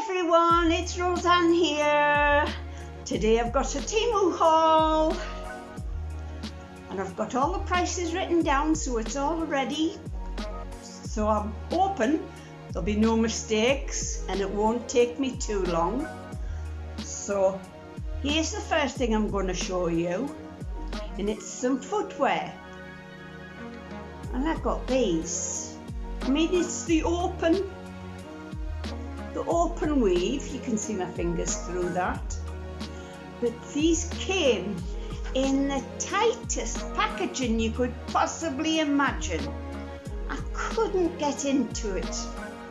everyone, it's Roseanne here. Today I've got a Temu haul and I've got all the prices written down so it's all ready. So I'm hoping there'll be no mistakes and it won't take me too long. So here's the first thing I'm going to show you, and it's some footwear. And I've got these. I mean, it's the open weave. You can see my fingers through that. But these came in the tightest packaging you could possibly imagine. I couldn't get into it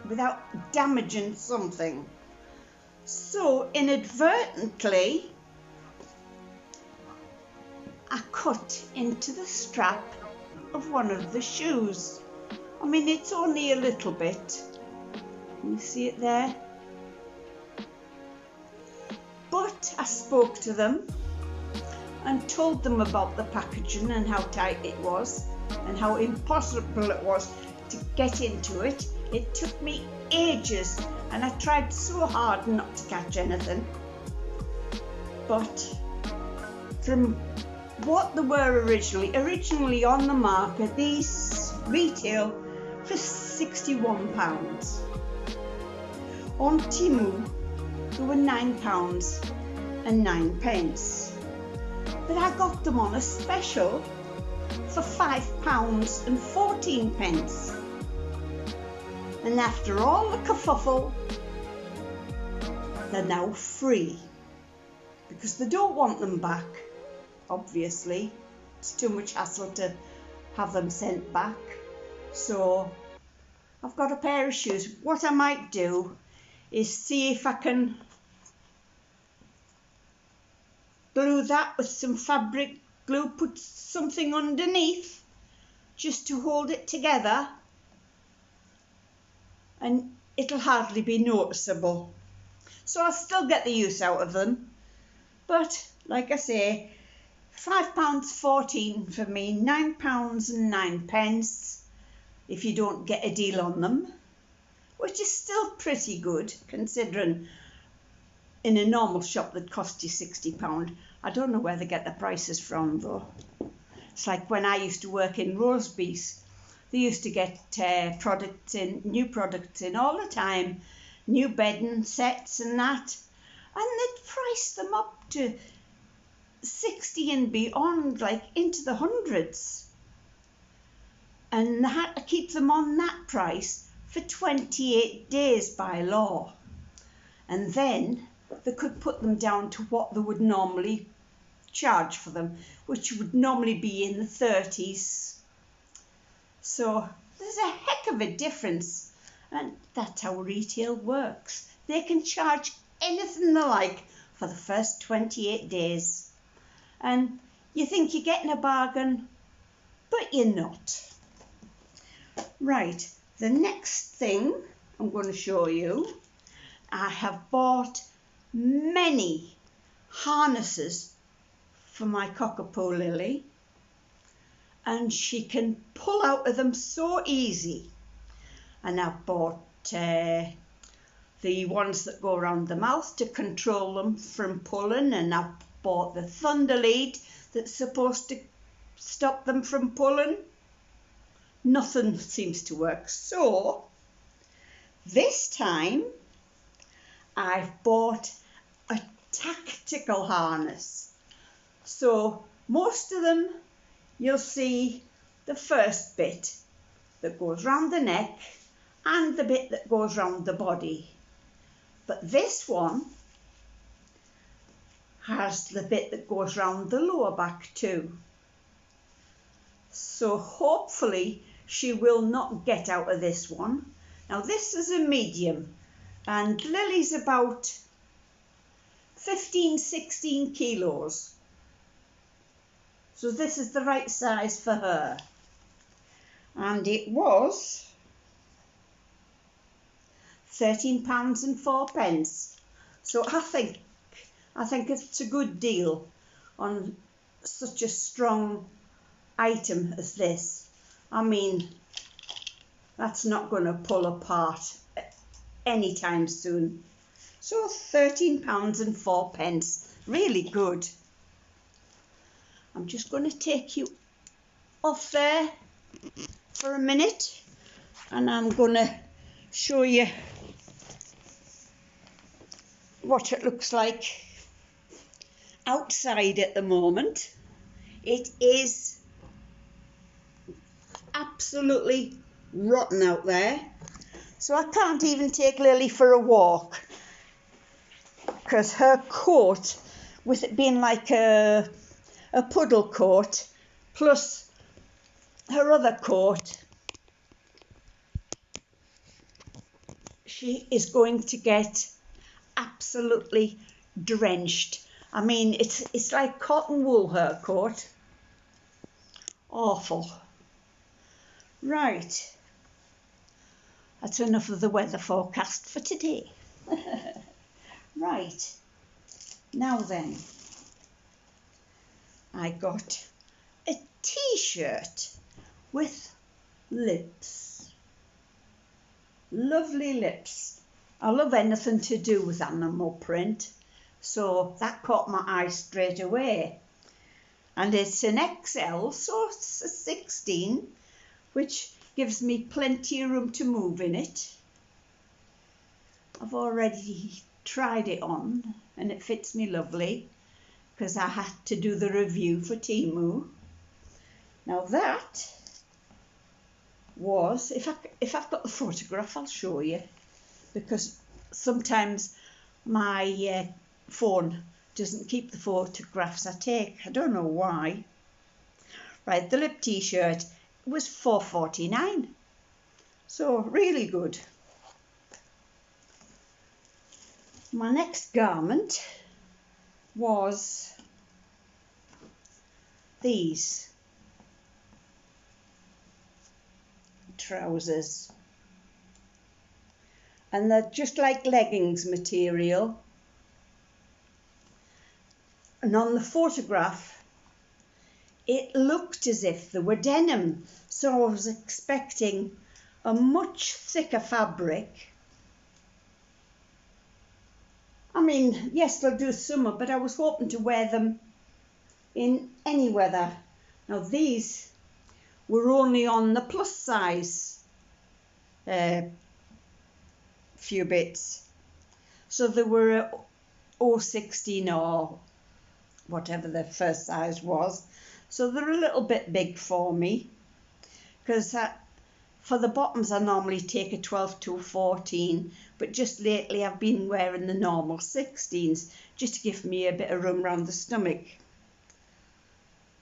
without damaging something. So inadvertently, I cut into the strap of one of the shoes. I mean, it's only a little bit. You see it there? But I spoke to them and told them about the packaging and how tight it was and how impossible it was to get into it. It took me ages and I tried so hard not to catch anything. But from what they were originally on the market, these retail for £61. On Temu, they were £9.09. But I got them on a special for £5.14. And after all the kerfuffle, they're now free. Because they don't want them back, obviously. It's too much hassle to have them sent back. So I've got a pair of shoes. What I might do is see if I can glue that with some fabric glue, put something underneath just to hold it together, and it'll hardly be noticeable. So I'll still get the use out of them. But like I say, £5.14 for me, £9.09 if you don't get a deal on them, which is still pretty good considering in a normal shop that costs you £60. I don't know where they get the prices from though. It's like when I used to work in Rosebees, they used to get new products in all the time, new bedding sets and that, and they'd price them up to 60 and beyond, like into the hundreds. And they had to keep them on that price for 28 days by law. And then they could put them down to what they would normally charge for them, which would normally be in the 30s. So there's a heck of a difference, and that's how retail works. They can charge anything they like for the first 28 days. And you think you're getting a bargain, but you're not. Right, the next thing I'm going to show you, I have bought many harnesses for my cockapoo Lily, and she can pull out of them so easy. And I've bought the ones that go around the mouth to control them from pulling, and I've bought the thunder lead that's supposed to stop them from pulling. Nothing seems to work. So this time I've bought a tactical harness. So most of them, you'll see the first bit that goes round the neck and the bit that goes round the body. But this one has the bit that goes round the lower back too. So hopefully she will not get out of this one. Now this is a medium and Lily's about 15-16 kilos. So this is the right size for her. And it was £13.04. So I think it's a good deal on such a strong item as this. I mean, that's not going to pull apart anytime soon. So £13.04. Really good. I'm just going to take you off there for a minute and I'm going to show you what it looks like outside at the moment. It is absolutely rotten out there, so I can't even take Lily for a walk because her coat, with it being like a puddle coat plus her other coat, she is going to get absolutely drenched. I mean, it's like cotton wool, her coat. Awful. Right, that's enough of the weather forecast for today. Right, now then, I got a t-shirt with lips. Lovely lips. I love anything to do with animal print, so that caught my eye straight away. And it's an XL, so it's a 16, which gives me plenty of room to move in it. I've already tried it on and it fits me lovely because I had to do the review for Temu. Now that was, if I've got the photograph, I'll show you, because sometimes my phone doesn't keep the photographs I take. I don't know why. Right, the lip t-shirt was £4.49, so really good. My next garment was these trousers, and they're just like leggings material, and on the photograph it looked as if they were denim, so I was expecting a much thicker fabric. I mean, yes, they'll do summer, but I was hoping to wear them in any weather. Now these were only on the plus size few bits, so they were 016 or whatever the first size was, so they're a little bit big for me, because for the bottoms I normally take a 12 to 14, but just lately I've been wearing the normal 16s just to give me a bit of room around the stomach.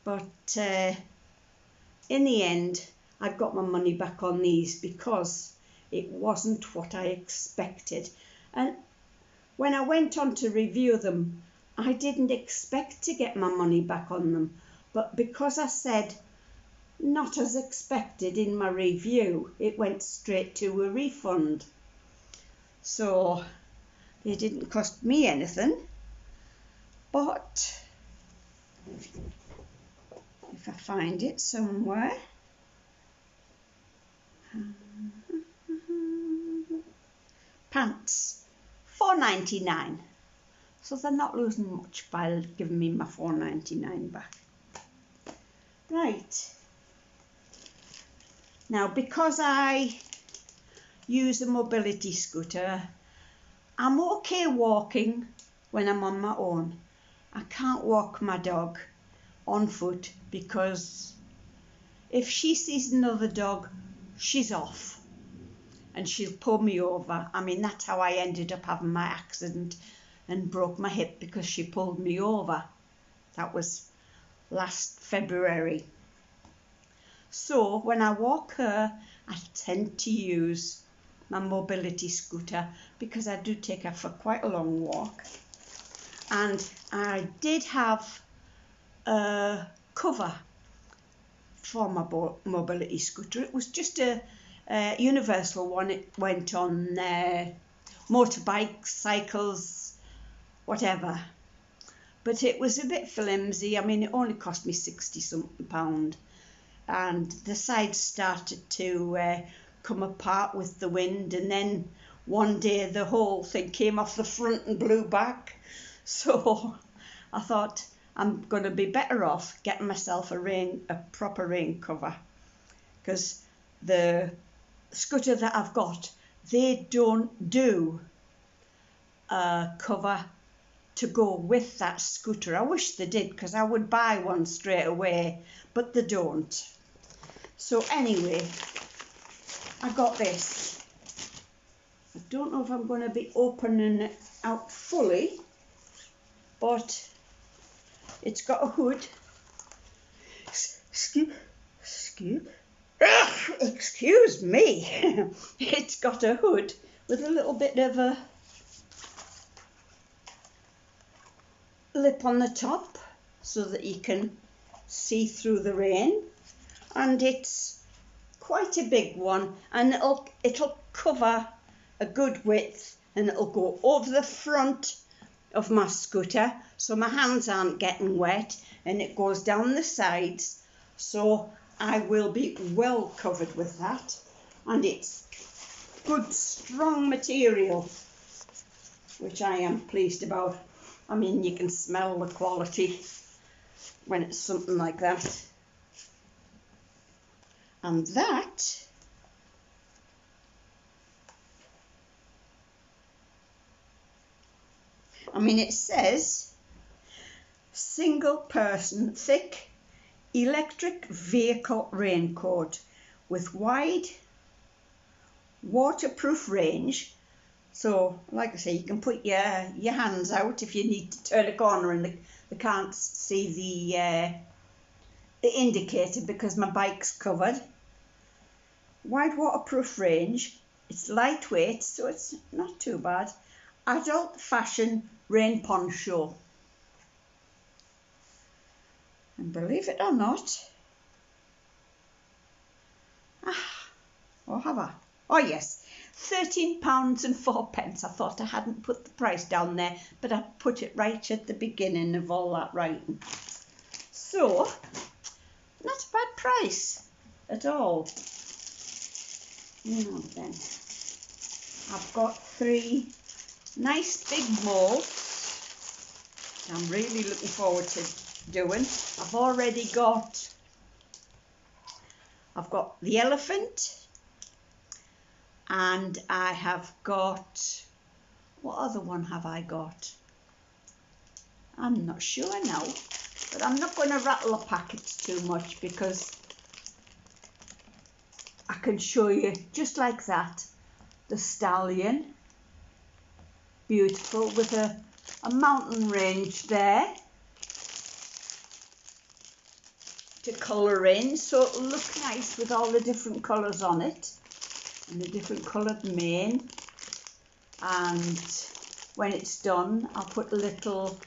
But in the end I got my money back on these because it wasn't what I expected, and when I went on to review them I didn't expect to get my money back on them, but because I said not as expected in my review, it went straight to a refund. So they didn't cost me anything, but if I find it somewhere, pants, £4.99. So they're not losing much by giving me my £4.99 back. Right. Now, because I use a mobility scooter, I'm okay walking when I'm on my own. I can't walk my dog on foot because if she sees another dog, she's off and she'll pull me over. I mean, that's how I ended up having my accident and broke my hip, because she pulled me over. That was last February. So when I walk her, I tend to use my mobility scooter because I do take her for quite a long walk. And I did have a cover for my mobility scooter. It was just a universal one. It went on motorbikes, cycles, whatever. But it was a bit flimsy. I mean, it only cost me £60-something. And the sides started to come apart with the wind, and then one day the whole thing came off the front and blew back. So I thought I'm going to be better off getting myself a proper rain cover, because the scooter that I've got, they don't do a cover to go with that scooter. I wish they did, because I would buy one straight away, but they don't. So anyway, I got this. I don't know if I'm going to be opening it out fully, but it's got a hood. Excuse me. It's got a hood with a little bit of a lip on the top so that you can see through the rain, and it's quite a big one, and it'll cover a good width, and it'll go over the front of my scooter so my hands aren't getting wet, and it goes down the sides, so I will be well covered with that. And it's good strong material, which I am pleased about. I mean, you can smell the quality when it's something like that. And that it says single person thick electric vehicle raincoat with wide waterproof range. So, like I say, you can put your hands out if you need to turn a corner and they can't see the indicator because my bike's covered. Wide waterproof range. It's lightweight, so it's not too bad. Adult fashion rain poncho. And believe it or not, have I? Oh yes, £13.04. I thought I hadn't put the price down there, but I put it right at the beginning of all that writing. So, not a bad price at all. Now then, I've got 3 nice big molds I'm really looking forward to doing. I've got the elephant, and I have got, what other one have I got? I'm not sure now, but I'm not going to rattle the packets too much because I can show you just like that the stallion, beautiful, with a mountain range there to colour in, so it'll look nice with all the different colours on it and the different coloured mane. And when it's done, I'll put little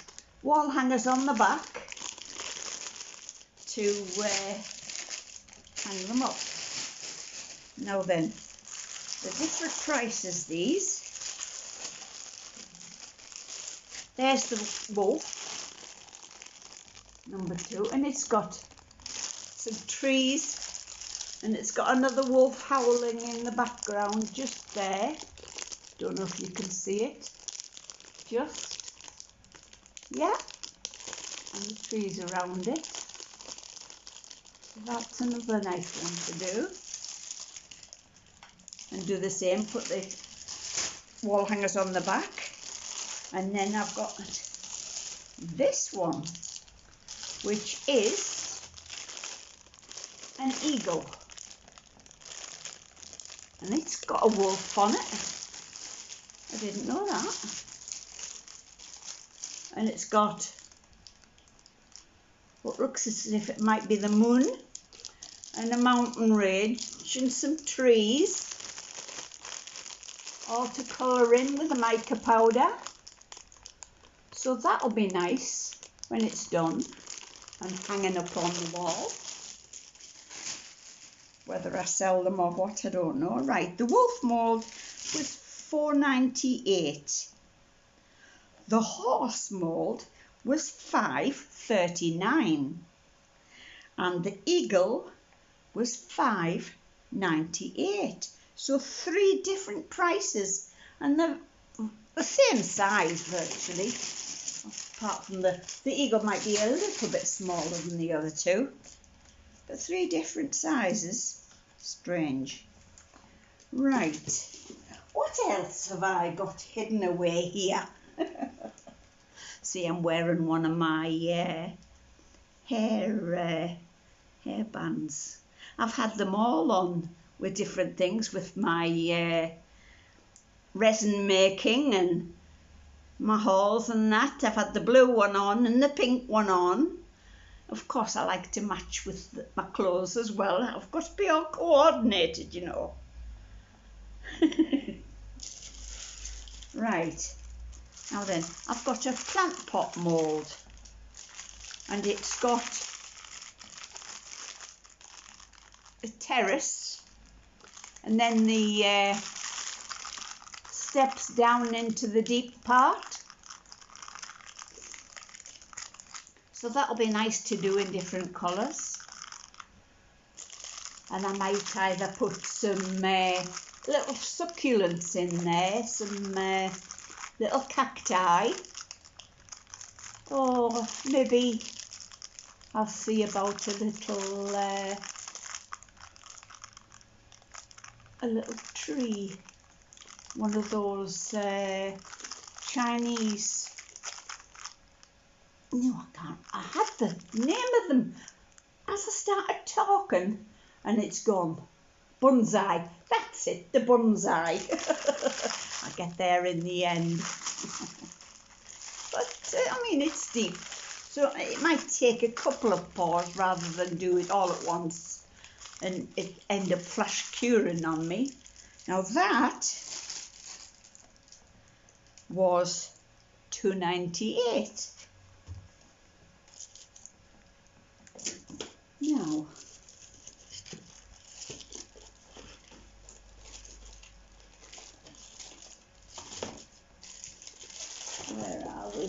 wall hangers on the back to hang them up. Now then, the different prices these. There's the wolf, number 2, and it's got some trees, and it's got another wolf howling in the background just there. Don't know if you can see it. Just, yeah, and the trees around it. So that's another nice one to do. And do the same, put the wall hangers on the back. And then I've got this one, which is an eagle. And it's got a wolf on it. I didn't know that. And it's got what looks as if it might be the moon, and a mountain range and some trees, all to colour in with the mica powder. So that'll be nice when it's done and hanging up on the wall. Whether I sell them or what, I don't know. Right, the wolf mould was £4.98. The horse mould was £5.39. And the eagle was £5.98. So 3 different prices and they're the same size virtually, apart from the eagle might be a little bit smaller than the other two, but 3 different sizes. Strange. Right, what else have I got hidden away here? See, I'm wearing one of my hair bands. I've had them all on with different things, with my resin making and my hauls and that. I've had the blue one on and the pink one on. Of course, I like to match with my clothes as well. I've got to be all coordinated, you know. Right, now then, I've got a plant pot mould, and it's got a terrace and then the steps down into the deep part. So that'll be nice to do in different colours. And I might either put some little succulents in there, some little cacti, or maybe I'll see about a little tree, one of those Chinese, no, I can't, I had the name of them as I started talking and it's gone. Bonsai, that's it, the bonsai. I'll get there in the end. But I mean, it's deep, so it might take a couple of pours rather than do it all at once and it end up flash curing on me. Now that was £2.98. Now where are we?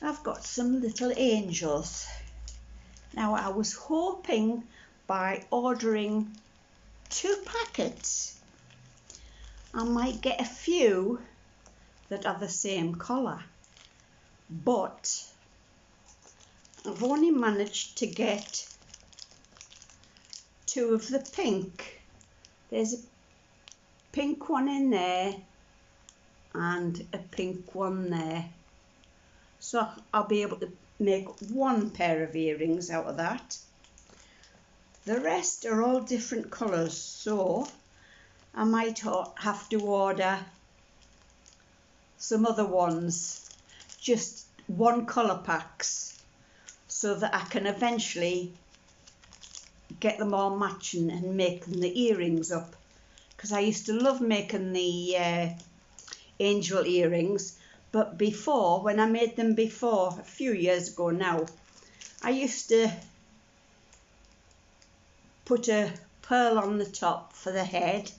I've got some little angels. Now I was hoping by ordering 2 packets I might get a few that are the same colour, but I've only managed to get 2 of the pink. There's a pink one in there and a pink one there, so I'll be able to make 1 pair of earrings out of that. The rest are all different colours, so I might have to order some other ones, just 1 colour packs, so that I can eventually get them all matching and make them the earrings up, because I used to love making the angel earrings, but before, when I made them before, a few years ago now, I used to put a pearl on the top for the head,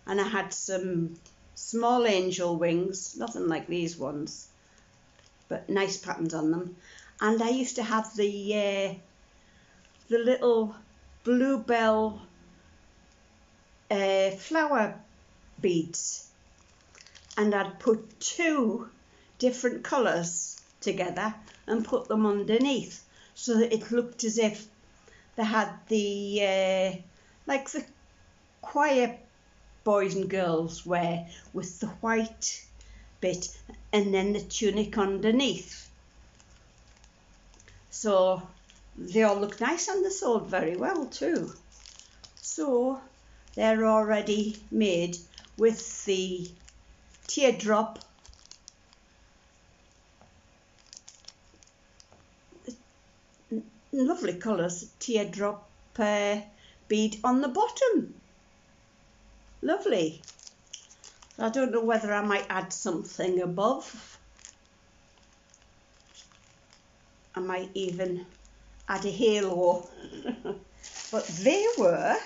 and I had some small angel wings, nothing like these ones, but nice patterns on them. And I used to have the little bluebell flower beads, and I'd put 2 different colours together and put them underneath, so that it looked as if they had the like the choir boys and girls wear, with the white bit and then the tunic underneath. So they all look nice and they sold very well too. So they're already made with the teardrop lovely colours, teardrop bead on the bottom. Lovely. I don't know whether I might add something above. I might even add a halo. But they were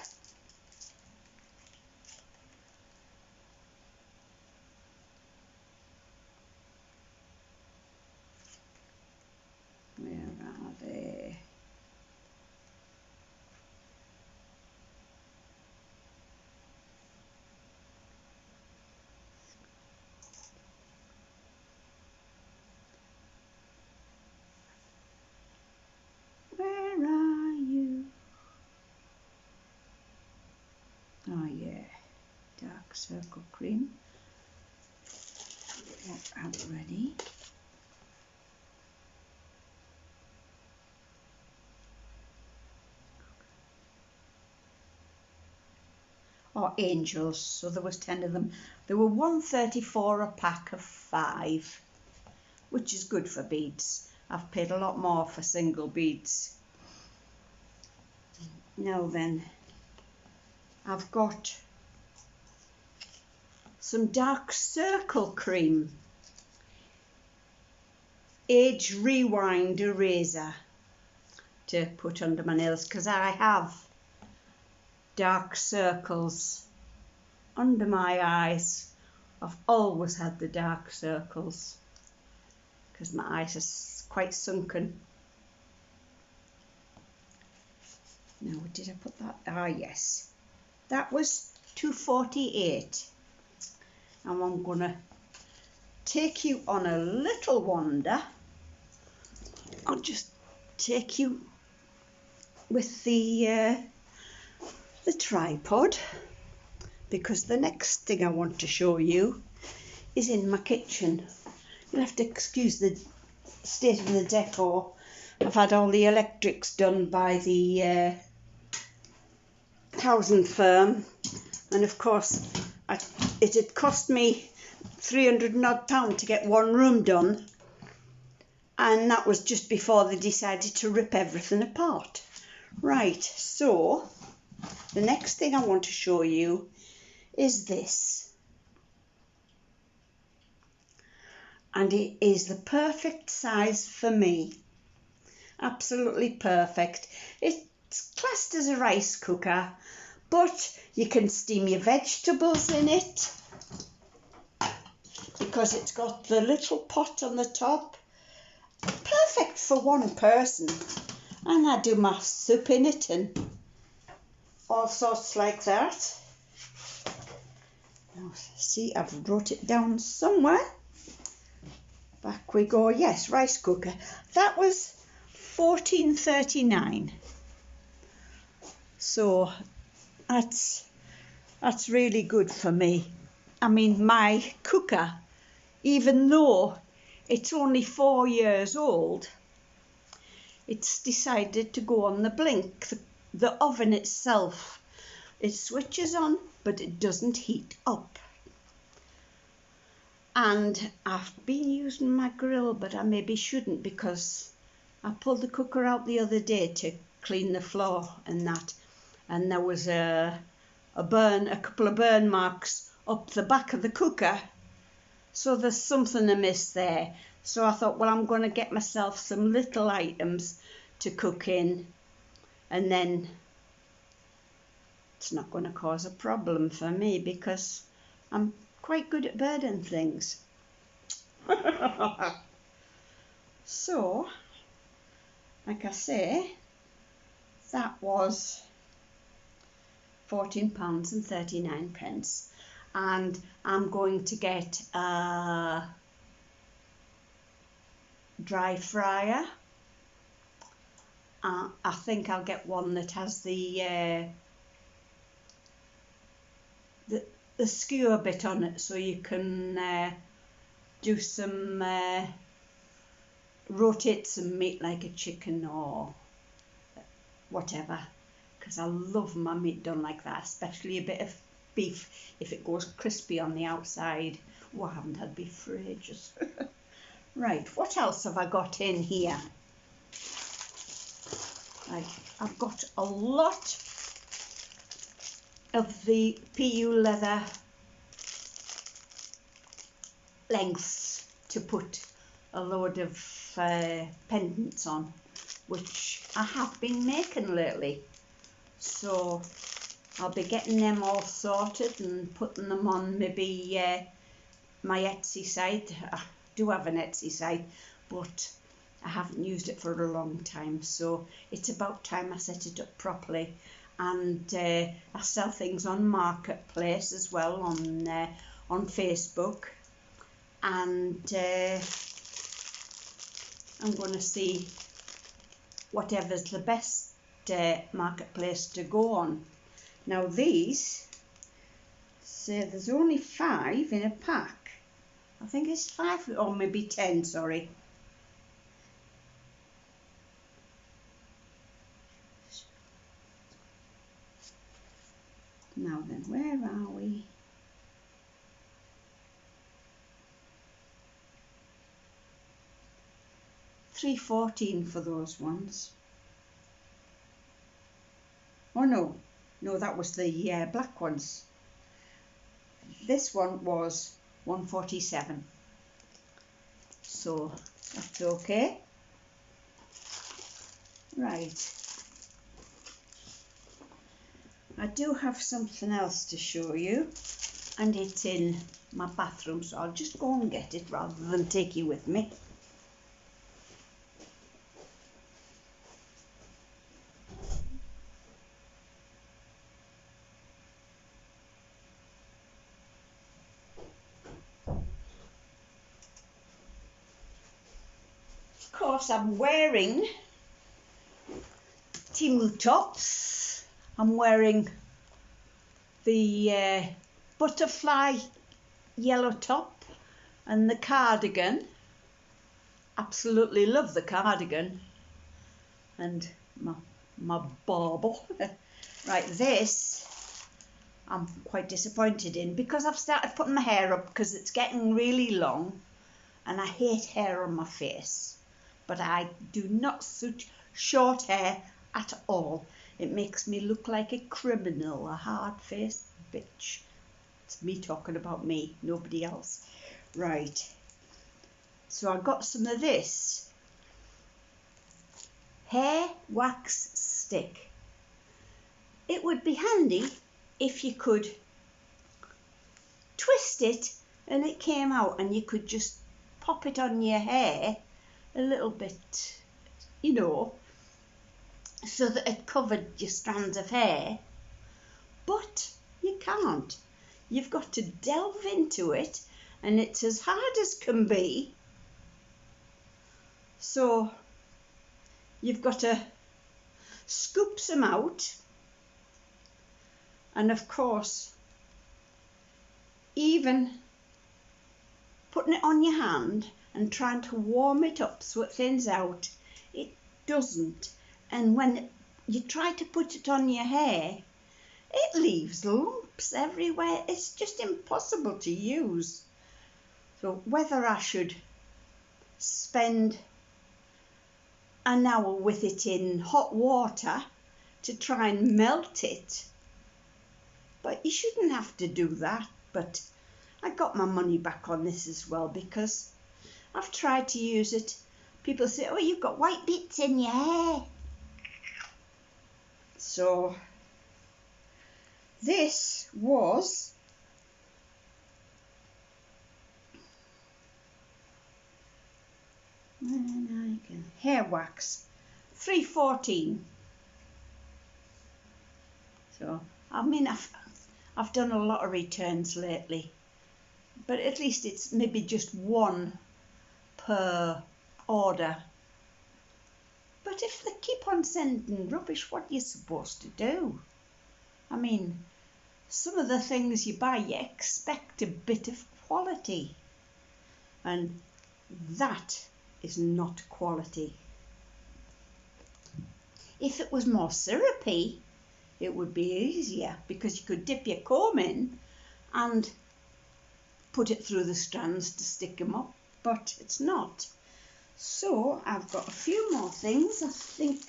dark circle cream. Get that ready. Or angels, so there was 10 of them. They were $1.34 a pack of 5, which is good for beads. I've paid a lot more for single beads. Now then, I've got some dark circle cream, age rewind eraser to put under my nails, because I have dark circles under my eyes. I've always had the dark circles because my eyes are quite sunken. Now, did I put that? Ah, yes. That was $2.48. And I'm going to take you on a little wander. I'll just take you with the tripod, because the next thing I want to show you is in my kitchen. You'll have to excuse the state of the decor. I've had all the electrics done by the housing firm, and of course it had cost me £300 and odd to get one room done, and that was just before they decided to rip everything apart. Right, so the next thing I want to show you is this, and it is the perfect size for me. Absolutely perfect. It's classed as a rice cooker, but you can steam your vegetables in it because it's got the little pot on the top. Perfect for one person, and I do my soup in it and all sorts like that. Now, see, I've wrote it down somewhere. Back we go. Yes, rice cooker. That was $14.39. So that's really good for me. I mean, my cooker, even though it's only 4 years old, it's decided to go on the blink. The oven itself, it switches on, but it doesn't heat up. And I've been using my grill, but I maybe shouldn't, because I pulled the cooker out the other day to clean the floor and that, and there was a couple of burn marks up the back of the cooker, so there's something amiss there. So I thought, well, I'm going to get myself some little items to cook in, and then it's not going to cause a problem for me because I'm quite good at burning things. So, like I say, that was £14.39, and I'm going to get a dry fryer. I think I'll get one that has the skewer bit on it, so you can do some rotate some meat like a chicken or whatever, because I love my meat done like that, especially a bit of beef if it goes crispy on the outside. Oh, I haven't had beef for ages. Right, what else have I got in here? Right, I've got a lot of the PU leather lengths to put a load of pendants on, which I have been making lately. So I'll be getting them all sorted and putting them on maybe my Etsy site. I do have an Etsy site, but I haven't used it for a long time, so it's about time I set it up properly. And I sell things on Marketplace as well, on Facebook, and I'm going to see whatever's the best Marketplace to go on. Now these say there's only 5 in a pack. I think it's 5 or maybe 10, sorry. Now then, where are we? $3.14 for those ones. Oh no, that was the black ones. This one was $1.47. So that's okay. Right. I do have something else to show you, and it's in my bathroom, so I'll just go and get it rather than take you with me. Of course, I'm wearing Temu tops. I'm wearing the butterfly yellow top and the cardigan. Absolutely love the cardigan and my bauble. Right, this I'm quite disappointed in because I've started putting my hair up because it's getting really long and I hate hair on my face, but I do not suit short hair at all. It makes me look like a criminal, a hard-faced bitch. It's me talking about me, nobody else. Right, so I got some of this hair wax stick. It would be handy if you could twist it and it came out and you could just pop it on your hair a little bit, you know, so that it covered your strands of hair, but you can't. You've got to delve into it and it's as hard as can be. So you've got to scoop some out, and of course even putting it on your hand and trying to warm it up so it thins out, it doesn't. And when you try to put it on your hair, it leaves lumps everywhere. It's just impossible to use. So whether I should spend an hour with it in hot water to try and melt it, but you shouldn't have to do that. But I got my money back on this as well because I've tried to use it. People say, oh, you've got white bits in your hair. So this was hair wax, $3.14. So I mean, I've done a lot of returns lately, but at least it's maybe just one per order. But if they keep on sending rubbish, what are you supposed to do? I mean, some of the things you buy, you expect a bit of quality, and that is not quality. If it was more syrupy, it would be easier because you could dip your comb in and put it through the strands to stick them up, but it's not. So I've got a few more things. I think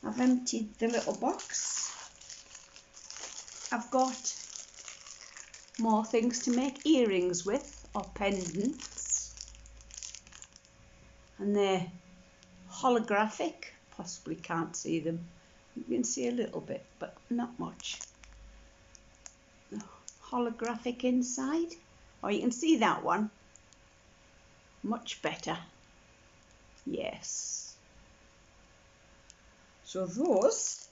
I've emptied the little box. I've got more things to make earrings with, or pendants, and they're holographic. Possibly can't see them. You can see a little bit, but not much. Holographic inside. Oh, you can see that one. Much better. Yes. So those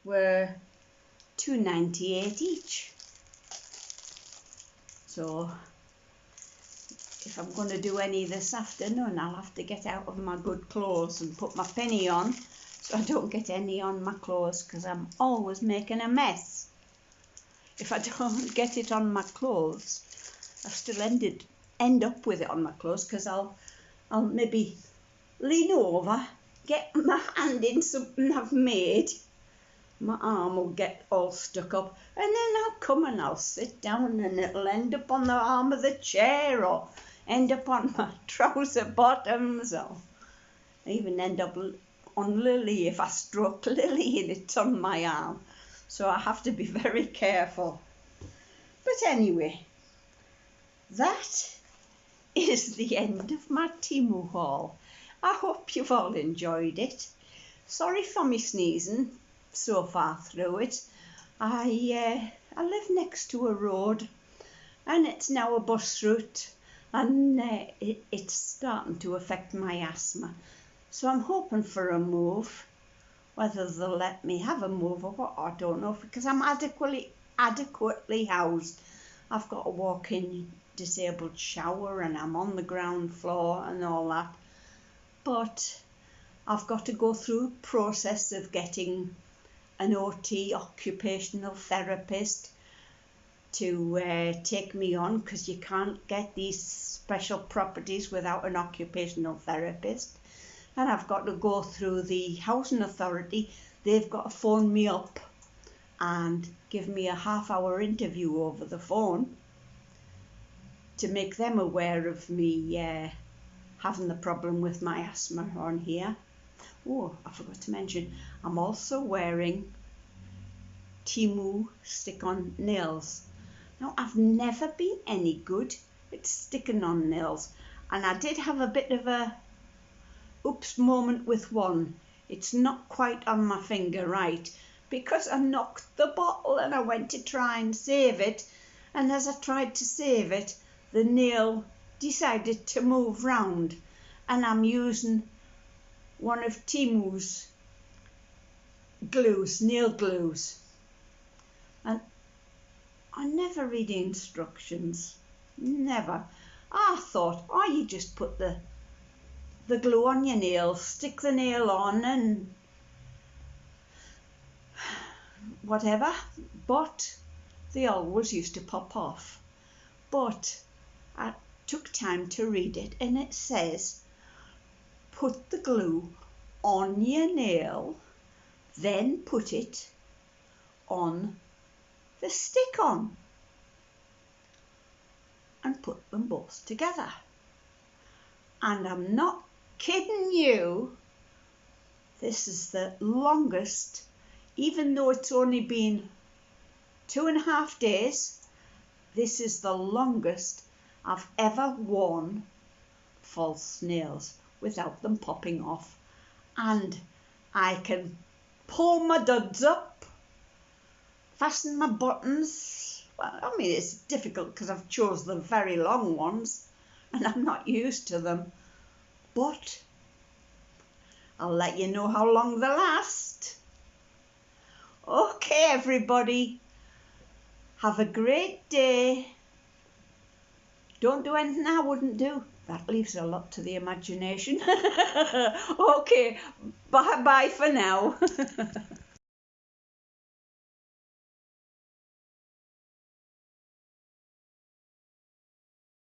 were $2.98 each. So if I'm going to do any this afternoon, I'll have to get out of my good clothes and put my penny on. So so I don't get any on my clothes because I'm always making a mess. If I don't get it on my clothes, I still end up with it on my clothes because I'll maybe lean over, get my hand in something I've made, my arm will get all stuck up, and then I'll come and I'll sit down and it'll end up on the arm of the chair or end up on my trouser bottoms, or even end up on Lily if I stroke Lily and it's on my arm. So I have to be very careful. But anyway, that is the end of my Temu haul. I hope you've all enjoyed it. Sorry for me sneezing so far through it. I live next to a road and it's now a bus route, and it's starting to affect my asthma. So I'm hoping for a move. Whether they'll let me have a move or what, I don't know, because I'm adequately housed. I've got a walk-in disabled shower and I'm on the ground floor and all that. But I've got to go through a process of getting an OT, occupational therapist, to take me on, because you can't get these special properties without an occupational therapist. And I've got to go through the housing authority. They've got to phone me up and give me a half-hour interview over the phone to make them aware of me having the problem with my asthma on here. Oh, I forgot to mention, I'm also wearing Temu stick-on nails. Now, I've never been any good at sticking on nails, and I did have a bit of a oops moment with one. It's not quite on my finger right, because I knocked the bottle and I went to try and save it, and as I tried to save it, the nail decided to move round, and I'm using one of Temu's glues, nail glues, and I never read the instructions, never. I thought, oh, you just put the glue on your nail, stick the nail on and whatever, but they always used to pop off. But I took time to read it, and it says put the glue on your nail, then put it on the stick-on and put them both together. And I'm not kidding you, this is the longest, even though it's only been 2.5 days, this is the longest I've ever worn false nails without them popping off. And I can pull my duds up, fasten my buttons. Well, I mean, it's difficult because I've chose the very long ones and I'm not used to them, but I'll let you know how long they last. Okay, everybody, have a great day. Don't do anything I wouldn't do. That leaves a lot to the imagination. Okay, bye-bye for now.